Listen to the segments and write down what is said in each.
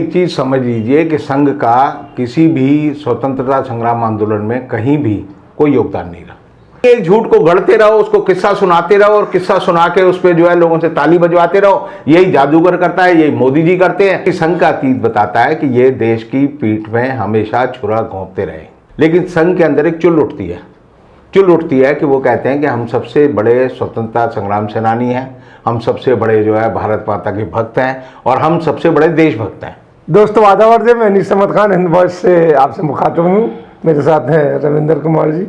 एक चीज समझ लीजिए कि संघ का किसी भी स्वतंत्रता संग्राम आंदोलन में कहीं भी कोई योगदान नहीं रहा। एक झूठ को गढ़ते रहो, उसको किस्सा सुनाते रहो और किस्सा सुना के उस पर जो है लोगों से ताली बजवाते रहो। यही जादूगर करता है, यही मोदी जी करते हैं। संघ का अतीत बताता है कि ये देश की पीठ में हमेशा छुरा घोंपते रहे। लेकिन संघ के अंदर एक चुल उठती है कि वो कहते हैं कि हम सबसे बड़े स्वतंत्रता संग्राम सेनानी हैं, हम सबसे बड़े जो है भारत माता के भक्त हैं और हम सबसे बड़े देशभक्त हैं। दोस्तों आदाब है, मैं नीस अहमद खान हिंद वॉइस से आपसे मुखातिब हूँ। मेरे साथ हैं रविंदर कुमार जी।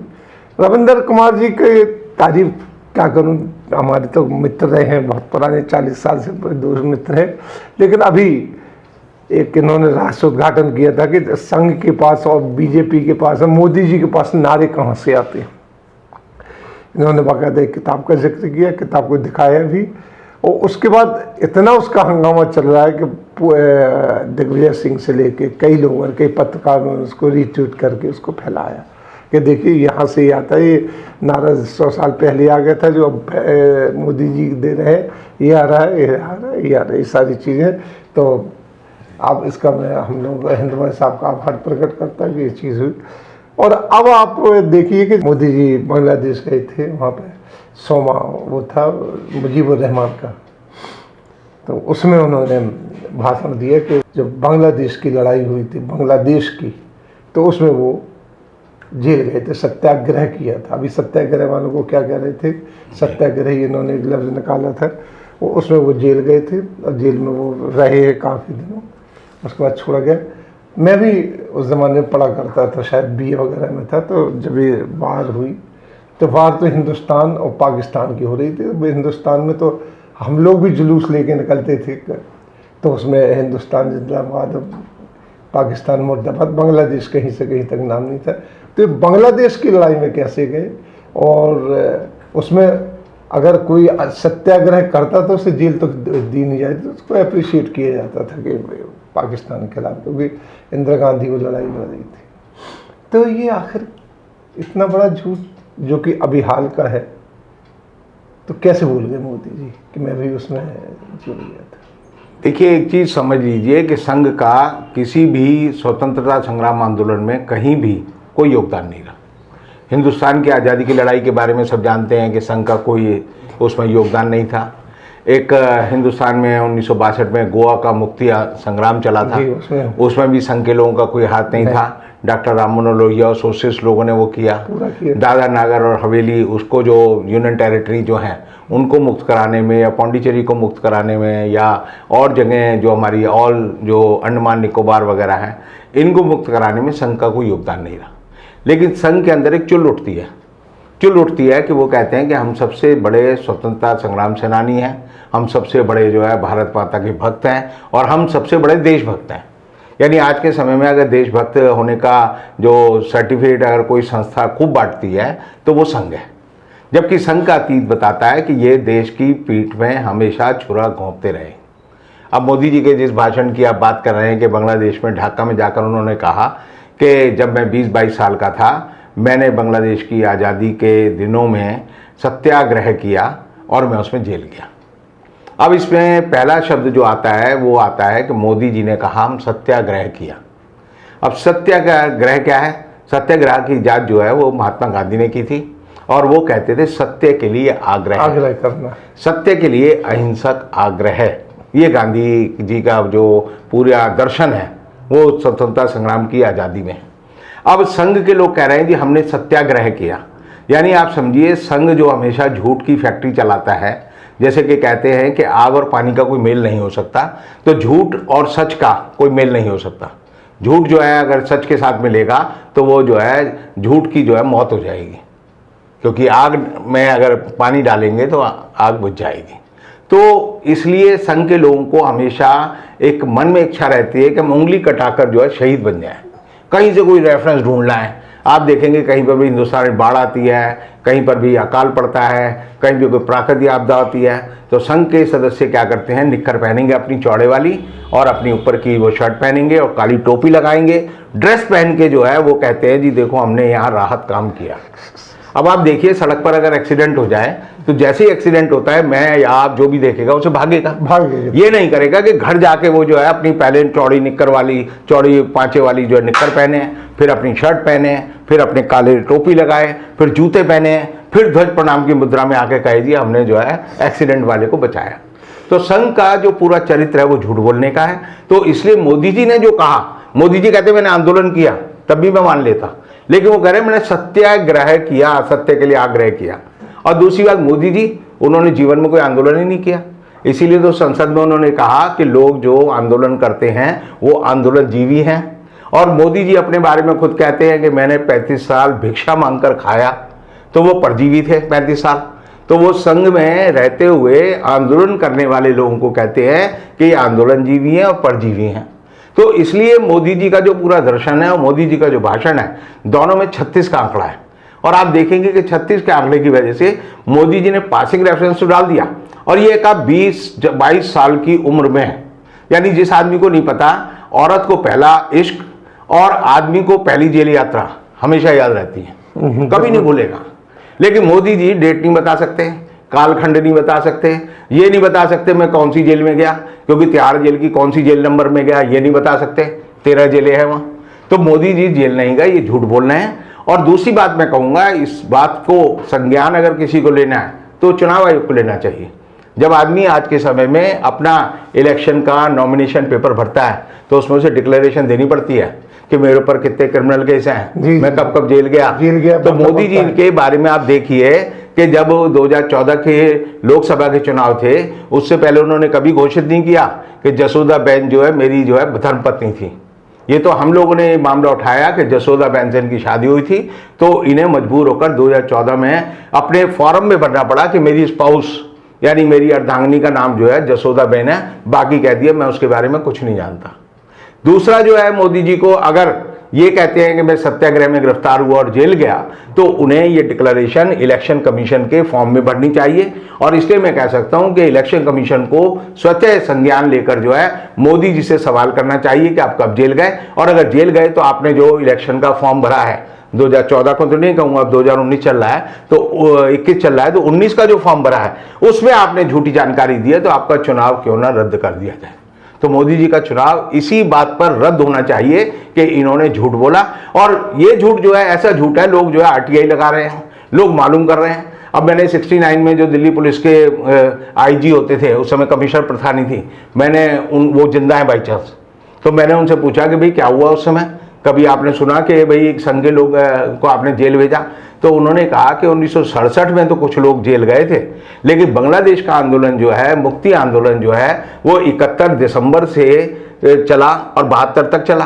रविंदर कुमार जी की तारीफ क्या करूँ, हमारे तो मित्र रहे हैं, बहुत पुराने 40 साल से दोस्त मित्र हैं। लेकिन अभी एक इन्होंने रहस्य उद्घाटन किया था कि संघ के पास और बीजेपी के पास और मोदी जी के पास नारे कहाँ से आते हैं। इन्होंने बाकायदा एक किताब का जिक्र किया, किताब को दिखाया भी, और उसके बाद इतना उसका हंगामा चल रहा है कि दिग्विजय सिंह से लेके कई लोगों ने, कई पत्रकारों ने उसको रीट्वीट करके उसको फैलाया कि देखिए यहाँ से ही आता है, ये नारा 100 साल पहले आ गया था जो अब मोदी जी दे रहे हैं, ये आ रहा है, ये आ रहा है, ये आ रहा है, ये सारी चीज़ें। तो अब इसका मैं हम लोग हिंद वॉइस आपका आभार प्रकट करता है कि ये चीज़ हुई। और अब आप देखिए कि मोदी जी बांग्लादेश गए थे, वहाँ पे सोमा वो था मुजीबुर रहमान का, तो उसमें उन्होंने भाषण दिया कि जब बांग्लादेश की लड़ाई हुई थी, बांग्लादेश की, तो उसमें वो जेल गए थे, सत्याग्रह किया था। अभी सत्याग्रह वालों को क्या कह रहे थे, सत्याग्रही इन्होंने एक लफ्ज़ निकाला था, वो उसमें वो जेल गए थे और जेल में वो रहे काफ़ी दिनों, उसके बाद छोड़ा गया। मैं भी उस ज़माने में पढ़ा करता था, शायद BA वगैरह में था, तो जब ये वार हुई तो वार तो हिंदुस्तान और पाकिस्तान की हो रही थी। हिंदुस्तान में तो हम लोग भी जुलूस लेके निकलते थे, तो उसमें हिंदुस्तान जिंदाबाद, पाकिस्तान मुर्दाबाद, बांग्लादेश कहीं से कहीं तक नाम नहीं था। तो बांग्लादेश की लड़ाई में कैसे गए, और उसमें अगर कोई सत्याग्रह करता तो उसे जेल तो दी नहीं जाती, तो उसको अप्रिशिएट किया जाता था कि पाकिस्तान के खिलाफ, क्योंकि इंदिरा गांधी वो लड़ाई लड़ रही थी। तो ये आखिर इतना बड़ा झूठ जो कि अभी हाल का है, तो कैसे भूल गए मोदी जी कि मैं भी उसमें जुड़ गया था। देखिए, एक चीज़ समझ लीजिए कि संघ का किसी भी स्वतंत्रता संग्राम आंदोलन में कहीं भी कोई योगदान नहीं रहा। हिंदुस्तान की आज़ादी की लड़ाई के बारे में सब जानते हैं कि संघ का कोई उसमें योगदान नहीं था। एक हिंदुस्तान में 1962 में गोवा का मुक्ति संग्राम चला था, उसमें भी संघ के लोगों का कोई हाथ नहीं था। डॉक्टर राम मनोहर लोहिया और सोशलिस्ट लोगों ने वो किया। दादरा नागर और हवेली, उसको जो यूनियन टेरिटरी जो हैं उनको मुक्त कराने में, या पौंडीचेरी को मुक्त कराने में, या और जगह जो हमारी ऑल जो अंडमान निकोबार वगैरह हैं, इनको मुक्त कराने में संघ का कोई योगदान नहीं रहा। लेकिन संघ के अंदर एक चुल उठती है कि वो कहते हैं कि हम सबसे बड़े स्वतंत्रता संग्राम सेनानी हैं, हम सबसे बड़े जो है भारत माता के भक्त हैं और हम सबसे बड़े देशभक्त हैं। यानी आज के समय में अगर देशभक्त होने का जो सर्टिफिकेट अगर कोई संस्था खूब बांटती है तो वो संघ है। जबकि संघ का अतीत बताता है कि ये देश की पीठ में हमेशा छुरा घोंपते रहे। अब मोदी जी के जिस भाषण की आप बात कर रहे हैं कि बांग्लादेश में ढाका में जाकर उन्होंने कहा कि जब मैं 20-22 साल का था, मैंने बांग्लादेश की आज़ादी के दिनों में सत्याग्रह किया और मैं उसमें जेल गया। अब इसमें पहला शब्द जो आता है वो आता है कि मोदी जी ने कहा हम सत्याग्रह किया। अब सत्याग्रह क्या है? सत्याग्रह की इजाज़त जो है वो महात्मा गांधी ने की थी और वो कहते थे सत्य के लिए आग्रह करना, सत्य के लिए अहिंसक आग्रह। ये गांधी जी का जो पूरा दर्शन है वो स्वतंत्रता संग्राम की आज़ादी में है। अब संघ के लोग कह रहे हैं जी हमने सत्याग्रह किया, यानी आप समझिए संघ जो हमेशा झूठ की फैक्ट्री चलाता है। जैसे कि कहते हैं कि आग और पानी का कोई मेल नहीं हो सकता, तो झूठ और सच का कोई मेल नहीं हो सकता। झूठ जो है अगर सच के साथ मिलेगा तो वो जो है झूठ की जो है मौत हो जाएगी, क्योंकि आग में अगर पानी डालेंगे तो आग बुझ जाएगी। तो इसलिए संघ के लोगों को हमेशा एक मन में इच्छा रहती है कि हम उंगली कटाकर जो है शहीद बन जाए, कहीं से कोई रेफरेंस ढूंढना है। आप देखेंगे कहीं पर भी हिंदुस्तान में बाढ़ आती है, कहीं पर भी अकाल पड़ता है, कहीं भी कोई प्राकृतिक आपदा होती है, तो संघ के सदस्य क्या करते हैं, निक्कर पहनेंगे अपनी चौड़े वाली और अपनी ऊपर की वो शर्ट पहनेंगे और काली टोपी लगाएंगे, ड्रेस पहन के जो है वो कहते हैं जी देखो हमने यहाँ राहत काम किया। अब आप देखिए सड़क पर अगर एक्सीडेंट हो जाए तो जैसे ही एक्सीडेंट होता है मैं या आप जो भी देखेगा उसे भागेगा, ये नहीं करेगा कि घर जाके वो जो है अपनी पहले चौड़ी निक्कर वाली, चौड़ी पांचे वाली जो है निक्कर पहने, फिर अपनी शर्ट पहने, फिर अपने काले टोपी लगाए, फिर जूते पहने, फिर ध्वज प्रणाम की मुद्रा में आके कह दिया हमने जो है एक्सीडेंट वाले को बचाया। तो संघ का जो पूरा चरित्र है वो झूठ बोलने का है। तो इसलिए मोदी जी ने जो कहा, मोदी जी कहते मैंने आंदोलन किया तब भी मैं मान लेता, लेकिन वो कह रहे मैंने सत्याग्रह किया, सत्य के लिए आग्रह किया। और दूसरी बात, मोदी जी उन्होंने जीवन में कोई आंदोलन ही नहीं किया, इसीलिए तो संसद में उन्होंने कहा कि लोग जो आंदोलन करते हैं वो आंदोलन जीवी हैं। और मोदी जी अपने बारे में खुद कहते हैं कि मैंने 35 साल भिक्षा मांगकर खाया, तो वो परजीवी थे 35 साल। तो वो संघ में रहते हुए आंदोलन करने वाले लोगों को कहते हैं कि ये आंदोलन जीवी हैं और परजीवी हैं। तो इसलिए मोदी जी का जो पूरा दर्शन है और मोदी जी का जो भाषण है, दोनों में 36 का आंकड़ा है। और आप देखेंगे कि 36 के आंकड़े की वजह से मोदी जी ने पासिंग रेफरेंस तो डाल दिया, और ये एक 22 साल की उम्र में है। यानी जिस आदमी को नहीं पता, औरत को पहला इश्क और आदमी को पहली जेल यात्रा हमेशा याद रहती है, कभी नहीं भूलेगा। लेकिन मोदी जी डेट नहीं बता सकते, कालखंड नहीं बता सकते, ये नहीं बता सकते मैं कौन सी जेल में गया, क्योंकि तिहाड़ जेल की कौन सी जेल नंबर में गया ये नहीं बता सकते, 13 जेलें हैं वहाँ। तो मोदी जी जेल नहीं गए, ये झूठ बोल रहे हैं। और दूसरी बात मैं कहूँगा, इस बात को संज्ञान अगर किसी को लेना है तो चुनाव आयोग को लेना चाहिए। जब आदमी आज के समय में अपना इलेक्शन का नॉमिनेशन पेपर भरता है तो उसमें उसे डिक्लेरेशन देनी पड़ती है कि मेरे ऊपर कितने क्रिमिनल केस हैं, मैं कब कब जेल गया। तो मोदी जी के बारे में आप देखिए कि जब 2014 के लोकसभा के चुनाव थे, उससे पहले उन्होंने कभी घोषित नहीं किया कि जसोदा बहन जो है मेरी जो है धर्मपत्नी थी। ये तो हम लोगों ने मामला उठाया कि जसोदा बहन से इनकी शादी हुई थी, तो इन्हें मजबूर होकर 2014 में अपने फॉर्म में भरना पड़ा कि मेरी स्पाउस यानी मेरी अर्धांगिनी का नाम जो है जसोदा बहन है, बाकी कह दिया मैं उसके बारे में कुछ नहीं जानता। दूसरा जो है, मोदी जी को अगर ये कहते हैं कि मैं सत्याग्रह में गिरफ्तार हुआ और जेल गया, तो उन्हें ये डिक्लेरेशन इलेक्शन कमीशन के फॉर्म में भरनी चाहिए। और इसलिए मैं कह सकता हूं कि इलेक्शन कमीशन को स्वतः संज्ञान लेकर जो है मोदी जी से सवाल करना चाहिए कि आप कब जेल गए, और अगर जेल गए तो आपने जो इलेक्शन का फॉर्म भरा है 2014 को तो नहीं कहूँगा, अब 2019 चल रहा है, तो 21 चल रहा है, तो 19 का जो फॉर्म भरा है उसमें आपने झूठी जानकारी दी है, तो आपका चुनाव क्यों ना रद्द कर दिया जाए। तो मोदी जी का चुनाव इसी बात पर रद्द होना चाहिए कि इन्होंने झूठ बोला। और ये झूठ जो है ऐसा झूठ है, लोग जो है आरटीआई लगा रहे हैं, लोग मालूम कर रहे हैं। अब मैंने 69 में जो दिल्ली पुलिस के आईजी होते थे, उस समय कमिश्नर प्रधानी थी, मैंने वो जिंदा है बाई चांस, तो मैंने उनसे पूछा कि भाई क्या हुआ उस समय, कभी आपने सुना कि भाई संघ के लोग को आपने जेल भेजा? तो उन्होंने कहा कि 1967 में तो कुछ लोग जेल गए थे, लेकिन बांग्लादेश का आंदोलन जो है, मुक्ति आंदोलन जो है, वो 71 दिसंबर से चला और 72 तक चला।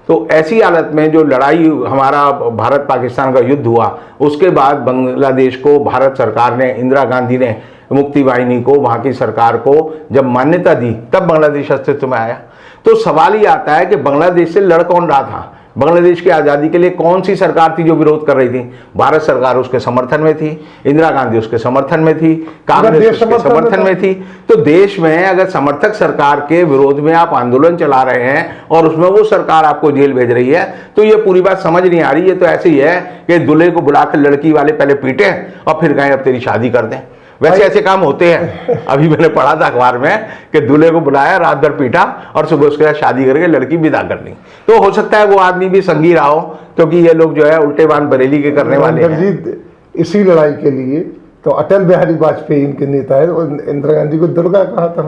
तो ऐसी हालत में जो लड़ाई हमारा भारत पाकिस्तान का युद्ध हुआ, उसके बाद बांग्लादेश को भारत सरकार ने, इंदिरा गांधी ने मुक्ति वाहिनी को, वहाँ की सरकार को जब मान्यता दी, तब बांग्लादेश अस्तित्व में आया। तो सवाल ये आता है कि बांग्लादेश से लड़ कौन रहा था? बांग्लादेश की आज़ादी के लिए कौन सी सरकार थी जो विरोध कर रही थी? भारत सरकार उसके समर्थन में थी, इंदिरा गांधी उसके समर्थन में थी, कांग्रेस उसके समर्थन में थी। तो देश में अगर समर्थक सरकार के विरोध में आप आंदोलन चला रहे हैं और उसमें वो सरकार आपको जेल भेज रही है, तो ये पूरी बात समझ नहीं आ रही। ये तो ऐसे ही है कि दूल्हे को बुलाकर लड़की वाले पहले पीटे और फिर कहें अब तेरी शादी कर दें। वैसे ऐसे काम होते हैं। अभी मैंने पढ़ा था अखबार में कि दूल्हे को बुलाया, रात भर पीटा और सुबह उसके साथ शादी करके लड़की विदा कर दी। तो हो सकता है वो आदमी भी संगी रहा हो, क्योंकि ये लोग जो है उल्टे बांध बरेली के करने वाले हैं। इसी लड़ाई के लिए तो अटल बिहारी वाजपेयी इनके नेता है, और इंदिरा गांधी को दुर्गा कहा था।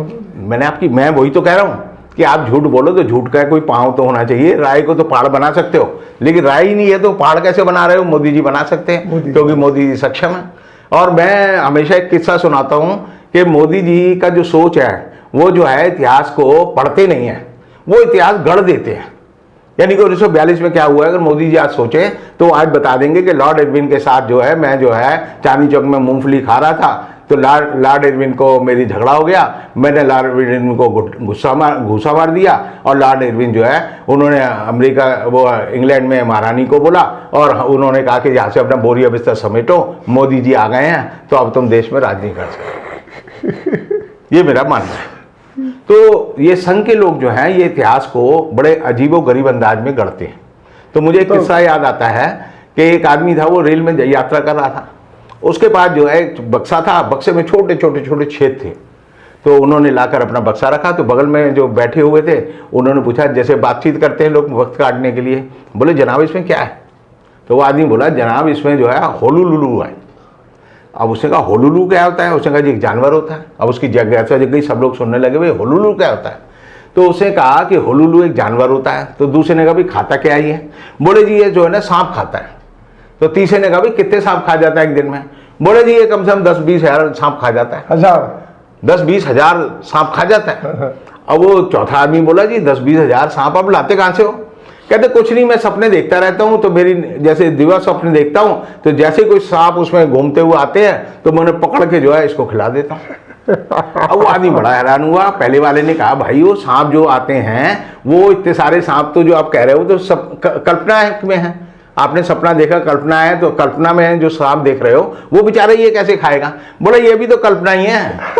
मैं वही तो कह रहा हूँ कि आप झूठ बोलो तो झूठ का कोई पाँव तो होना चाहिए। राय को तो पहाड़ बना सकते हो, लेकिन राय ही नहीं है तो पहाड़ कैसे बना रहे हो? मोदी जी बना सकते हैं, क्योंकि मोदी जी सक्षम है। और मैं हमेशा एक किस्सा सुनाता हूँ कि मोदी जी का जो सोच है वो जो है इतिहास को पढ़ते नहीं है, वो इतिहास गढ़ देते हैं। यानी कि 1942 में क्या हुआ, अगर मोदी जी आज सोचे तो आज बता देंगे कि लॉर्ड इरविन के साथ जो है मैं जो है चांदनी चौक में मूंगफली खा रहा था, तो लॉर्ड इरविन को मेरी झगड़ा हो गया, मैंने लॉर्ड इरविन को घूसा मार दिया, और लॉर्ड इरविन जो है उन्होंने अमेरिका वो इंग्लैंड में महारानी को बोला और उन्होंने कहा कि यहाँ से अपना बोरिया बिस्तर समेटो, मोदी जी आ गए हैं तो अब तुम देश में राज नहीं कर सकते। ये मेरा मानना है। तो ये संघ के लोग जो हैं ये इतिहास को बड़े अजीबो गरीब अंदाज में गढ़ते हैं। तो मुझे एक किस्सा याद आता है कि एक आदमी था, वो रेल में यात्रा कर रहा था, उसके पास जो है एक बक्सा था, बक्से में छोटे छोटे छोटे छेद थे। तो उन्होंने लाकर अपना बक्सा रखा, तो बगल में जो बैठे हुए थे उन्होंने पूछा, जैसे बातचीत करते हैं लोग वक्त काटने के लिए, बोले जनाब इसमें क्या है? तो वो आदमी बोला, जनाब इसमें जो है होलुलुलु है। अब उसने कहा होलुलु क्या होता है? उसने कहा जी एक जानवर होता है। अब उसकी जिज्ञासा जग गई, सब लोग सुनने लगे भाई होलुलु क्या होता है? तो उसने कहा कि होलुलु एक जानवर होता है। तो दूसरे ने कहा भाई खाता क्या ही है? बोले जी ये जो है ना सांप खाता है। तो तीसरे ने कहा भाई कितने सांप खा जाता है एक दिन में? बोले जी ये कम से कम 10-20 हज़ार सांप खा जाता है। 10-20 हज़ार सांप खा जाता है। अब वो चौथा आदमी बोला जी 10-20 हज़ार सांप अब लाते कहाँ से हो? कहते कुछ नहीं, मैं सपने देखता रहता हूँ, तो मेरी जैसे दिवा सपने देखता हूँ, तो जैसे कोई सांप उसमें घूमते हुए आते हैं तो मैं उन्हें पकड़ के जो है इसको खिला देता हूँ। अब वो आदमी बड़ा हैरान हुआ। पहले वाले ने कहा भाई वो सांप जो आते हैं, वो इतने सारे सांप तो जो आप कह रहे हो तो सब कल्पना में है, आपने सपना देखा कल्पना है, तो कल्पना में जो सांप देख रहे हो वो बेचारा ये कैसे खाएगा? बोला ये भी तो कल्पना ही है।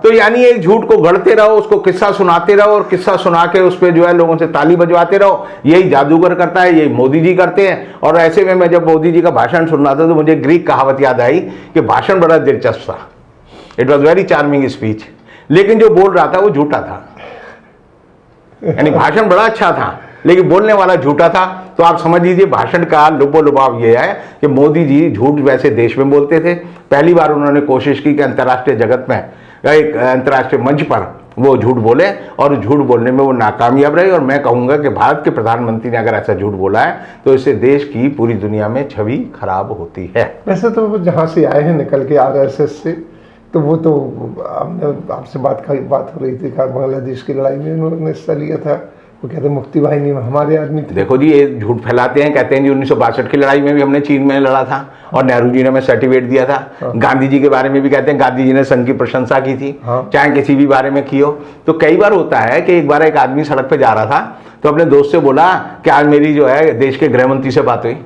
तो यानी एक झूठ को गढ़ते रहो, उसको किस्सा सुनाते रहो, और किस्सा सुना के उस पर जो है लोगों से ताली बजवाते रहो। यही जादूगर करता है, यही मोदी जी करते हैं। और ऐसे में मैं जब मोदी जी का भाषण सुन रहा था तो मुझे ग्रीक कहावत याद आई कि भाषण बड़ा दिलचस्प था, it was very charming speech, लेकिन जो बोल रहा था वो झूठा था। यानी भाषण बड़ा अच्छा था लेकिन बोलने वाला झूठा था। तो आप समझ लीजिए भाषण का लुबो-लुभाव ये है कि मोदी जी झूठ वैसे देश में बोलते थे। पहली बार उन्होंने कोशिश की कि अंतर्राष्ट्रीय जगत में, एक अंतर्राष्ट्रीय मंच पर वो झूठ बोले, और झूठ बोलने में वो नाकामयाब रहे। और मैं कहूँगा कि भारत के प्रधानमंत्री ने अगर ऐसा झूठ बोला है तो इससे देश की पूरी दुनिया में छवि खराब होती है। वैसे तो वो जहाँ से आए हैं निकल के RSS से, तो वो तो आपसे बात हो रही थी, बांग्लादेश की लड़ाई में उन्होंने हिस्सा लिया था। वो कहते हैं मुक्ति वाहिनी में हमारे आदमी थे। देखो जी ये झूठ फैलाते हैं, कहते हैं जी 1962 की लड़ाई में भी हमने चीन में लड़ा था और नेहरू जी ने हमें सर्टिफिकेट दिया था। गांधी जी के बारे में भी कहते हैं गांधी जी ने संघ की प्रशंसा की थी, चाहे किसी भी बारे में की हो। तो कई बार होता है कि एक बार एक आदमी सड़क पे जा रहा था तो अपने दोस्त से बोला कि आज मेरी जो है देश के गृहमंत्री से बात हुई।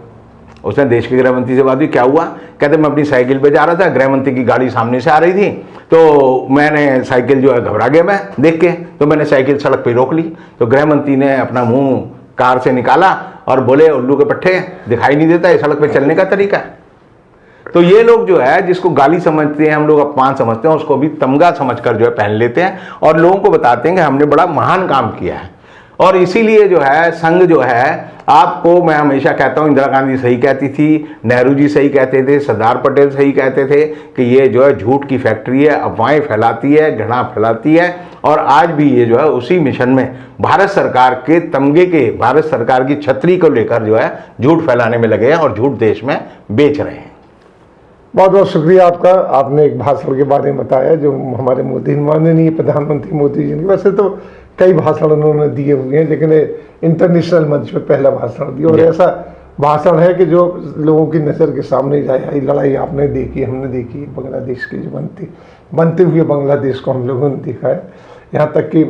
उसने देश के गृहमंत्री से बात हुई, क्या हुआ? कहते मैं अपनी साइकिल पे जा रहा था, गृहमंत्री की गाड़ी सामने से आ रही थी, तो मैंने साइकिल जो है घबरा गया मैं देख के, तो मैंने साइकिल सड़क पे रोक ली। तो गृहमंत्री ने अपना मुंह कार से निकाला और बोले उल्लू के पट्टे, दिखाई नहीं देता ये सड़क पे चलने का तरीका है। तो ये लोग जो है जिसको गाली समझते हैं, हम लोग अपमान समझते हैं, उसको भी तमगा समझकर जो है पहन लेते हैं और लोगों को बताते हैं कि हमने बड़ा महान काम किया है। और इसीलिए जो है संघ जो है, आपको मैं हमेशा कहता हूँ इंदिरा गांधी सही कहती थी, नेहरू जी सही कहते थे, सरदार पटेल सही कहते थे कि ये जो है झूठ की फैक्ट्री है, अफवाहें फैलाती है, घृणा फैलाती है। और आज भी ये जो है उसी मिशन में भारत सरकार के तमगे के, भारत सरकार की छतरी को लेकर जो है झूठ फैलाने में लगे हैं और झूठ देश में बेच रहे हैं। बहुत बहुत शुक्रिया आपका। आपने एक भाषण के बारे में बताया जो हमारे माननीय प्रधानमंत्री मोदी जी ने, वैसे तो कई भाषण उन्होंने दिए हुए हैं, लेकिन इंटरनेशनल मंच पे पहला भाषण दिया। और ऐसा भाषण है कि जो लोगों की नज़र के सामने जाए। लड़ाई आपने देखी, हमने देखी, बांग्लादेश की जो बनते हुए बांग्लादेश को हम लोगों ने देखा है। यहाँ तक कि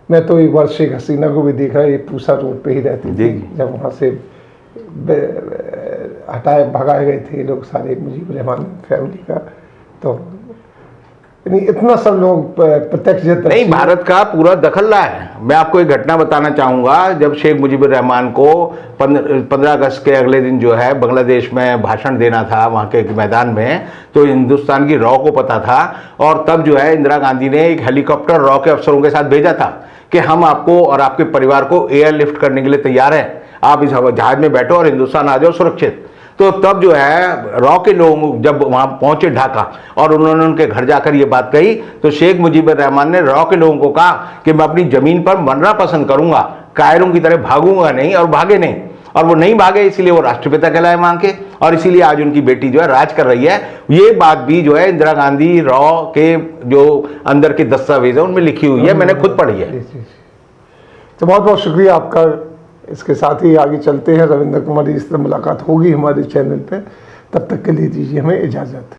मैं तो एक बार शेख हसीना को भी देखा, ये पूसा रोड पे ही रहती थी, जब वहाँ से भगाए गए थे लोग सारे मुजीबुर रहमान फैमिली का। तो इतना सब लोग प्रत्यक्ष नहीं, भारत का पूरा दखल रहा है। मैं आपको एक घटना बताना चाहूँगा। जब शेख मुजीबुर रहमान को 15 अगस्त के अगले दिन जो है बांग्लादेश में भाषण देना था वहाँ के मैदान में, तो हिंदुस्तान की रॉ को पता था। और तब जो है इंदिरा गांधी ने एक हेलीकॉप्टर रॉ के अफसरों के साथ भेजा था कि हम आपको और आपके परिवार को एयरलिफ्ट करने के लिए तैयार हैं, आप इस जहाज में बैठो और हिंदुस्तान आ जाओ सुरक्षित। तो तब जो है रॉ के लोग जब वहाँ पहुँचे ढाका और उन्होंने उनके घर जाकर ये बात कही, तो शेख मुजीबुर रहमान ने रॉ के लोगों को कहा कि मैं अपनी ज़मीन पर मरना पसंद करूँगा, कायरों की तरह भागूंगा नहीं, और भागे नहीं। और वो नहीं भागे, इसीलिए वो राष्ट्रपिता कहलाए मांग के, और इसीलिए आज उनकी बेटी जो है राज कर रही है। ये बात भी जो है इंदिरा गांधी रॉ के जो अंदर के दस्तावेज है उनमें लिखी हुई है, मैंने खुद पढ़ी है। तो बहुत बहुत शुक्रिया आपका। इसके साथ ही आगे चलते हैं। रविंद्र कुमार जी से मुलाकात होगी हमारे चैनल पे, तब तक के लिए दीजिए हमें इजाज़त।